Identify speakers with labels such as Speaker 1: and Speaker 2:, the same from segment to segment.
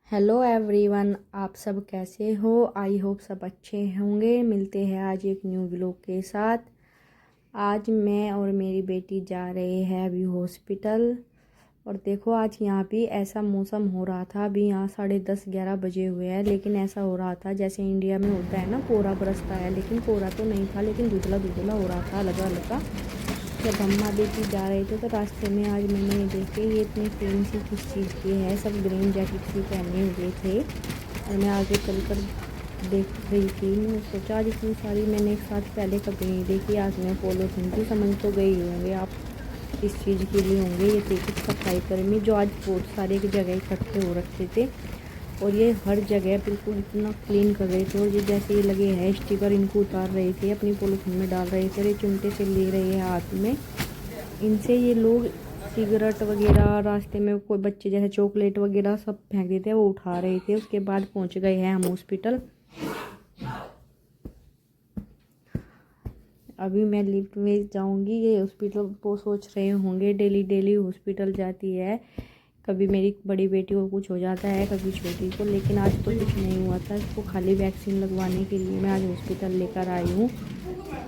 Speaker 1: Hello everyone, आप सब कैसे हो। आई होप सब अच्छे होंगे। मिलते हैं आज एक न्यू व्लॉग के साथ। आज मैं और मेरी बेटी जा रहे हैं अभी हॉस्पिटल। और देखो आज यहाँ भी ऐसा मौसम हो रहा था। अभी यहाँ 10:30-11 बजे हुए हैं, लेकिन ऐसा हो रहा था जैसे इंडिया में होता है ना, कोहरा बरसता है। लेकिन कोहरा तो नहीं था, लेकिन धुंधला धुंधला हो रहा था, हल्का हल्का। जब हम माँ बेटी जा रहे थे तो रास्ते में आज मैंने ये देखे, ये इतनी फैंसी किस चीज़ की है। सब ग्रीन जैकेट सी पहने हुए थे और मैं आगे चलकर देख रही थी। मैं सोचा आज इतनी सारी मैंने एक साथ पहले कभी नहीं देखी। आज मैं पॉलीथीन की समझ तो गई होंगे आप किस चीज़ के लिए होंगे। ये थे कुछ सफाई कर्मी जो आज बहुत सारे एक जगह इकट्ठे हो रखे थे और ये हर जगह बिल्कुल इतना क्लीन कर रहे थे। और ये जैसे ये लगे हैं स्टिकर, इनको उतार रहे थे, अपनी पॉलीथीन में डाल रहे थे और ये चिमटे से ले रहे हैं हाथ में। इनसे ये लोग सिगरेट वगैरह, रास्ते में कोई बच्चे जैसे चॉकलेट वगैरह सब फेंक देते हैं, वो उठा रहे थे। उसके बाद पहुंच गए हैं हम हॉस्पिटल। अभी मैं लिफ्ट में जाऊंगी। ये हॉस्पिटल वो सोच रहे होंगे डेली डेली हॉस्पिटल जाती है। कभी मेरी बड़ी बेटी को कुछ हो जाता है, कभी छोटी को, लेकिन आज तो कुछ नहीं हुआ था। इसको खाली वैक्सीन लगवाने के लिए मैं आज हॉस्पिटल लेकर आई हूँ।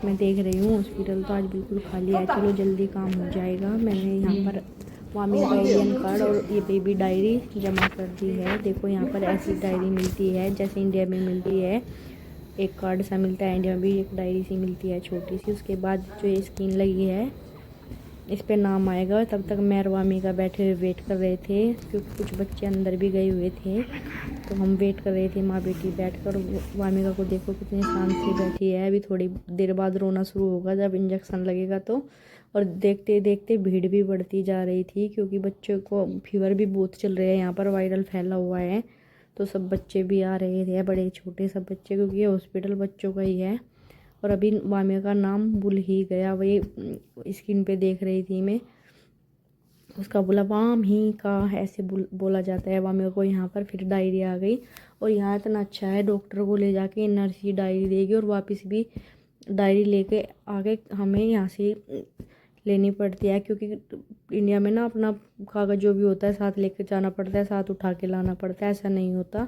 Speaker 1: मैं देख रही हूँ हॉस्पिटल तो आज बिल्कुल खाली है। चलो जल्दी काम हो जाएगा। मैंने यहाँ पर मामी का ATM कार्ड और ये बेबी डायरी जमा कर दी है। देखो यहाँ पर ऐसी डायरी मिलती है जैसे इंडिया में मिलती है। एक कार्ड सा मिलता है, इंडिया में भी एक डायरी सी मिलती है छोटी सी। उसके बाद जो ये स्क्रीन लगी है इस पे नाम आएगा। तब तक मैं और वामी का बैठे वेट कर रहे थे, क्योंकि कुछ बच्चे अंदर भी गए हुए थे। तो हम वेट कर रहे थे माँ बेटी बैठकर। वामिका को देखो कितनी शांत से बैठी है। अभी थोड़ी देर बाद रोना शुरू होगा जब इंजेक्शन लगेगा तो। और देखते देखते भीड़ भी बढ़ती जा रही थी, क्योंकि बच्चों को फीवर भी बहुत चल रहा है यहाँ पर, वायरल फैला हुआ है। तो सब बच्चे भी आ रहे थे, बड़े छोटे सब बच्चे, क्योंकि ये हॉस्पिटल बच्चों का ही है। और अभी वामिका का नाम भूल ही गया, वही स्क्रीन पे देख रही थी मैं। उसका बोला वाम ही का ऐसे बोला जाता है वामिका को यहाँ पर। फिर डायरी आ गई। और यहाँ इतना अच्छा है, डॉक्टर को ले जाके नर्स ही डायरी देगी और वापस भी डायरी लेके आगे हमें यहाँ से लेनी पड़ती है, क्योंकि इंडिया में ना अपना कागज़ जो भी होता है साथ लेके जाना पड़ता है, साथ उठा के लाना पड़ता है। ऐसा नहीं होता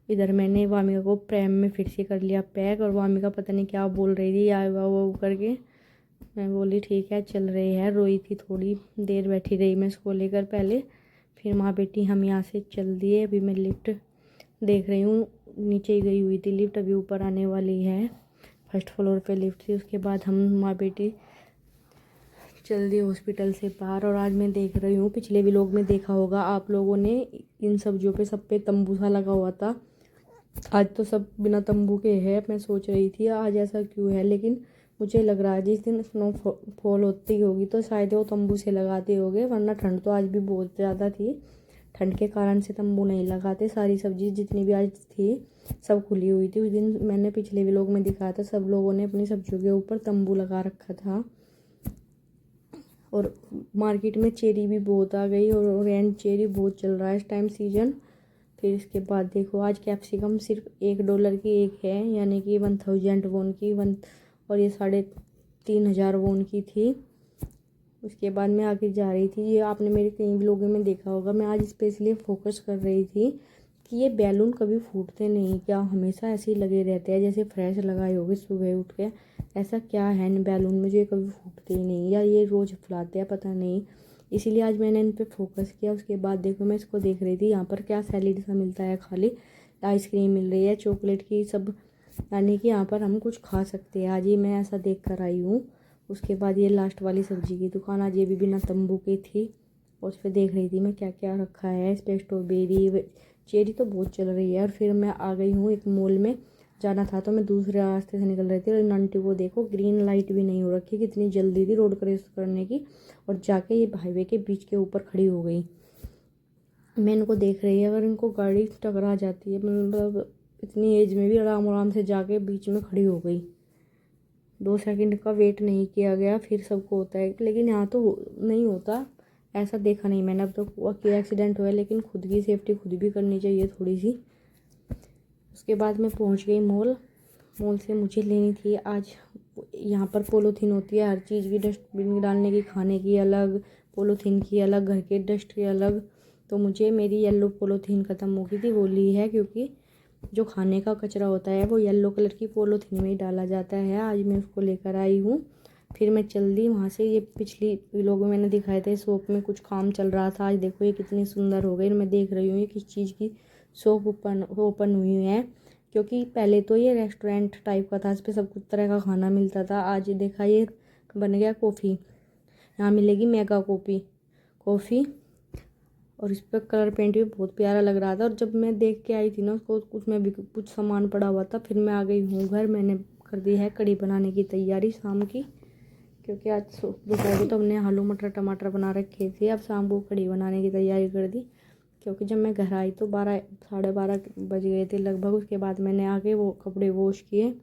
Speaker 1: इधर। मैंने वामिका को प्रेम में फिर से कर लिया पैक। और वामिका पता नहीं क्या बोल रही थी, या वो करके मैं बोली ठीक है चल रही है। रोई थी, थोड़ी देर बैठी रही मैं इसको लेकर पहले। फिर माँ बेटी हम यहाँ से चल दिए। अभी मैं लिफ्ट देख रही हूँ, नीचे ही गई हुई थी लिफ्ट, अभी ऊपर आने वाली है। फर्स्ट फ्लोर पे लिफ्ट थी। उसके बाद हम माँ बेटी चल दिए हॉस्पिटल से बाहर। और आज मैं देख रही हूँ, पिछले व्लॉग में देखा होगा आप लोगों ने, इन सब्जियों पे सब पे तंबू सा लगा हुआ था। आज तो सब बिना तंबू के है। मैं सोच रही थी आज ऐसा क्यों है, लेकिन मुझे लग रहा है जिस दिन स्नोफॉल होती होगी तो शायद वो तंबू से लगाते होंगे, वरना ठंड तो आज भी बहुत ज़्यादा थी। ठंड के कारण से तंबू नहीं लगाते। सारी सब्जी जितनी भी आज थी सब खुली हुई थी। उस दिन मैंने पिछले व्लॉग में दिखाया था, सब लोगों ने अपनी सब्जियों के ऊपर तंबू लगा रखा था। और मार्केट में चेरी भी बहुत आ गई और ऑरेंज चेरी बहुत चल रहा है इस टाइम सीजन। फिर इसके बाद देखो आज कैप्सिकम सिर्फ $1 की एक है, यानी कि 1000 वोन की और ये 3500 वोन की थी। उसके बाद मैं आगे जा रही थी। ये आपने मेरे कई व्लॉग में देखा होगा, मैं आज स्पेशली फोकस कर रही थी कि ये बैलून कभी फूटते नहीं क्या, हमेशा ऐसे ही लगे रहते हैं जैसे फ्रेश लगाए होगे सुबह उठ के। ऐसा क्या है इन बैलून में जो ये कभी फूटते ही नहीं, या ये रोज़ फुलाते हैं पता नहीं। इसीलिए आज मैंने इन पे फोकस किया। उसके बाद देखो मैं इसको देख रही थी, यहाँ पर क्या सैलेड सा मिलता है, खाली आइसक्रीम मिल रही है चॉकलेट की सब, यानी कि यहाँ पर हम कुछ खा सकते हैं। आज ये मैं ऐसा देख कर आई हूँ। उसके बाद ये लास्ट वाली सब्जी की दुकान, आज ये भी बिना तंबू की थी। और उस पर देख रही थी मैं क्या क्या रखा है। इस पर स्ट्रॉबेरी चेरी तो बहुत चल रही है। और फिर मैं आ गई हूँ एक मॉल में, जाना था तो मैं दूसरे रास्ते से निकल रही थी। और इन आंटी को देखो, ग्रीन लाइट भी नहीं हो रखी, कितनी जल्दी थी रोड क्रॉस करने की, और जाके ये हाईवे के बीच के ऊपर खड़ी हो गई। मैं इनको देख रही है, अगर इनको गाड़ी टकरा जाती है, मतलब इतनी एज में भी आराम आराम से जाके बीच में खड़ी हो गई। 2 सेकंड का वेट नहीं किया गया, फिर सबको होता है, लेकिन यहाँ तो नहीं होता। ऐसा देखा नहीं मैंने अब तो कि एक्सीडेंट हुआ है, लेकिन खुद की सेफ्टी खुद भी करनी चाहिए थोड़ी सी। उसके बाद मैं पहुँच गई मॉल। मॉल से मुझे लेनी थी आज, यहाँ पर पॉलीथीन होती है हर चीज़ की, डस्टबिन में डालने की, खाने की अलग, पॉलीथीन की अलग, घर के डस्ट की अलग। तो मुझे मेरी येलो पॉलीथीन ख़त्म हो गई थी, वो ली है, क्योंकि जो खाने का कचरा होता है वो येलो कलर की पॉलीथीन में ही डाला जाता है। आज मैं उसको लेकर आई हूँ। फिर मैं चल दी वहाँ से। ये पिछली व्लॉग में मैंने दिखाए थे, शॉप में कुछ काम चल रहा था। आज देखो ये कितनी सुंदर हो गई। मैं देख रही हूँ ये किस चीज़ की शॉप ओपन हुई है, क्योंकि पहले तो ये रेस्टोरेंट टाइप का था, इस पर सब कुछ तरह का खाना मिलता था। आज देखा ये बन गया कॉफ़ी। यहाँ मिलेगी मेगा कॉफ़ी, और इस पर कलर पेंट भी बहुत प्यारा लग रहा था। और जब मैं देख के आई थी ना उसको, उसमें भी कुछ सामान पड़ा हुआ था। फिर मैं आ गई हूँ घर। मैंने कर दी है कढ़ी बनाने की तैयारी शाम की, क्योंकि आज दोपहर को तो हमने आलू मटर टमाटर बना रखे थे। अब शाम को कढ़ी बनाने की तैयारी कर दी, क्योंकि जब मैं घर आई तो 12 साढ़े 12 बज गए थे लगभग। उसके बाद मैंने आके वो कपड़े वॉश किए।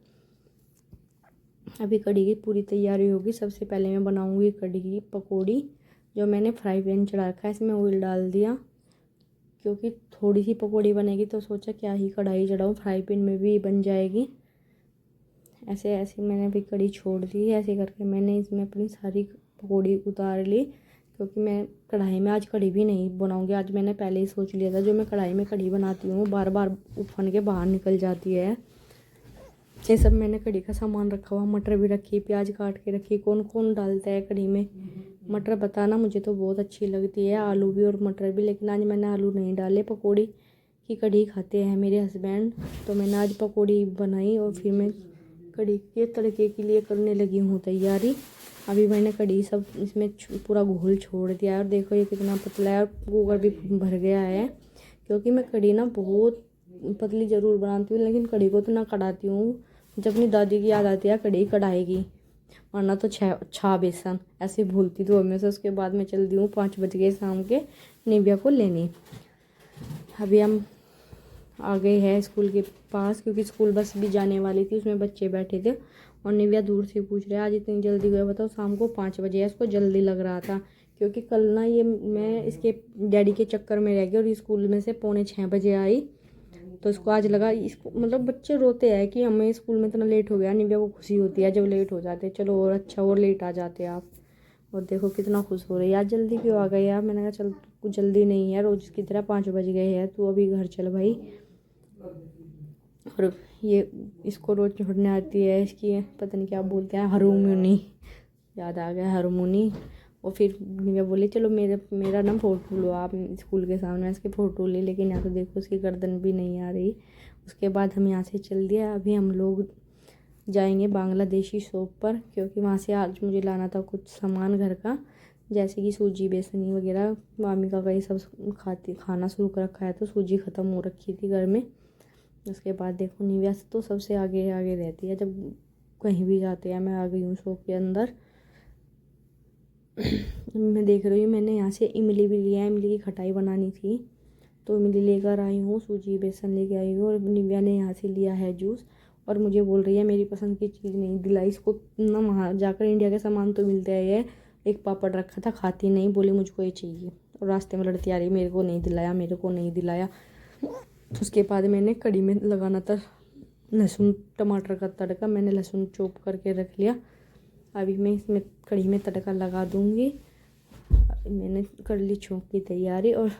Speaker 1: अभी कढ़ी की पूरी तैयारी होगी। सबसे पहले मैं बनाऊँगी कढ़ी की पकौड़ी। जो मैंने फ्राई पैन चढ़ा रखा है, इसमें ऑयल डाल दिया, क्योंकि थोड़ी सी पकौड़ी बनेगी तो सोचा क्या ही कढ़ाई चढ़ाऊँ, फ्राई पैन में भी बन जाएगी। ऐसे ऐसे मैंने अभी कढ़ी छोड़ दी। ऐसे करके मैंने इसमें अपनी सारी पकौड़ी उतार ली, क्योंकि मैं कढ़ाई में आज कढ़ी भी नहीं बनाऊँगी। आज मैंने पहले ही सोच लिया था, जो मैं कढ़ाई में कढ़ी बनाती हूँ बार बार उफन के बाहर निकल जाती है। ये सब मैंने कढ़ी का सामान रखा हुआ, मटर भी रखी, प्याज काट के रखी। कौन कौन डालता है कढ़ी में मटर बताना, मुझे तो बहुत अच्छी लगती है, आलू भी और मटर भी। लेकिन आज मैंने आलू नहीं डाले। पकौड़ी की कढ़ी खाते हैं मेरे हस्बैंड, तो मैंने आज पकौड़ी बनाई। और फिर मैं कढ़ी के तड़के के लिए करने लगी हूँ तैयारी। अभी मैंने कढ़ी सब इसमें पूरा घोल छोड़ दिया है। और देखो ये कितना पतला है, और कुकर भी भर गया है, क्योंकि मैं कढ़ी ना बहुत पतली ज़रूर बनाती हूँ, लेकिन कढ़ी को तो ना कढ़ाती हूँ। जब अपनी दादी की याद आती है कढ़ी कढ़ाएगी, वरना तो छा बेसन ऐसे भूलती तो हमेशा। उसके बाद मैं चल दी हूँ 5 बज गए शाम के निव्या को लेने। अभी हम आ गए हैं स्कूल के पास, क्योंकि स्कूल बस भी जाने वाली थी, उसमें बच्चे बैठे थे। और निव्या दूर से पूछ रहे आज इतनी जल्दी गए, बताओ शाम को 5 बजे है। इसको जल्दी लग रहा था, क्योंकि कल ना ये मैं इसके डैडी के चक्कर में रह गई और स्कूल में से 5:45 आई। तो इसको आज लगा, इसको मतलब बच्चे रोते हैं कि हमें स्कूल में इतना लेट हो गया। निव्या को खुशी होती है जब लेट हो जाते, चलो और अच्छा और लेट आ जाते आप। और देखो कितना खुश हो रही है, आज जल्दी क्यों आ गए यार। मैंने कहा चल कुछ जल्दी नहीं है, रोज़ की तरह 5 बज गए हैं, तू अभी घर चल भाई। और ये इसको रोज़ छोड़ने आती है, इसकी पता नहीं क्या बोलते हैं, हरमुनी, याद आ गया हरमुनी। और फिर निव्या बोली चलो मेरा ना फ़ोटो लो आप स्कूल के सामने। इसके फ़ोटो ली, लेकिन यहाँ तो देखो उसकी गर्दन भी नहीं आ रही। उसके बाद हम यहाँ से चल दिया। अभी हम लोग जाएंगे बांग्लादेशी शॉप पर, क्योंकि वहाँ से आज मुझे लाना था कुछ सामान घर का, जैसे कि सूजी बेसनी वगैरह। मामी का कहीं सब खाना शुरू कर रखा है, तो सूजी ख़त्म हो रखी थी घर में। उसके बाद देखो निव्या तो सबसे आगे आगे रहती है जब कहीं भी जाते हैं। मैं आ गई हूँ शॉप के अंदर। मैं देख रही हूँ, मैंने यहाँ से इमली भी लिया है, इमली की खटाई बनानी थी, तो इमली लेकर आई हूँ। सूजी बेसन लेके आई हूँ। और निव्या ने यहाँ से लिया है जूस, और मुझे बोल रही है मेरी पसंद की चीज़ नहीं दिलाई इसको ना। वहाँ जाकर इंडिया के सामान तो मिलते हैं, ये एक पापड़ रखा था, खाती नहीं, बोली मुझको ये चाहिए, और रास्ते में लड़ती आ रही मेरे को नहीं दिलाया, मेरे को नहीं दिलाया। उसके बाद मैंने कढ़ी में लगाना था लहसुन टमाटर का तड़का, मैंने लहसुन चॉप करके रख लिया। अभी मैं इसमें कढ़ी में तड़का लगा दूँगी। मैंने कर ली छोंक की तैयारी, और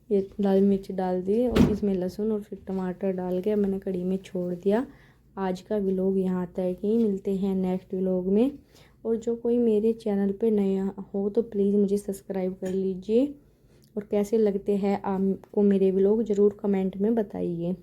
Speaker 1: ये लाल मिर्च डाल दी, और इसमें लहसुन और फिर टमाटर डाल के मैंने कढ़ी में छोड़ दिया। आज का व्लॉग यहाँ तक ही, मिलते हैं नेक्स्ट व्लॉग में। और जो कोई मेरे चैनल पे नया हो तो प्लीज़ मुझे सब्सक्राइब कर लीजिए, और कैसे लगते हैं आपको मेरे व्लॉग ज़रूर कमेंट में बताइए।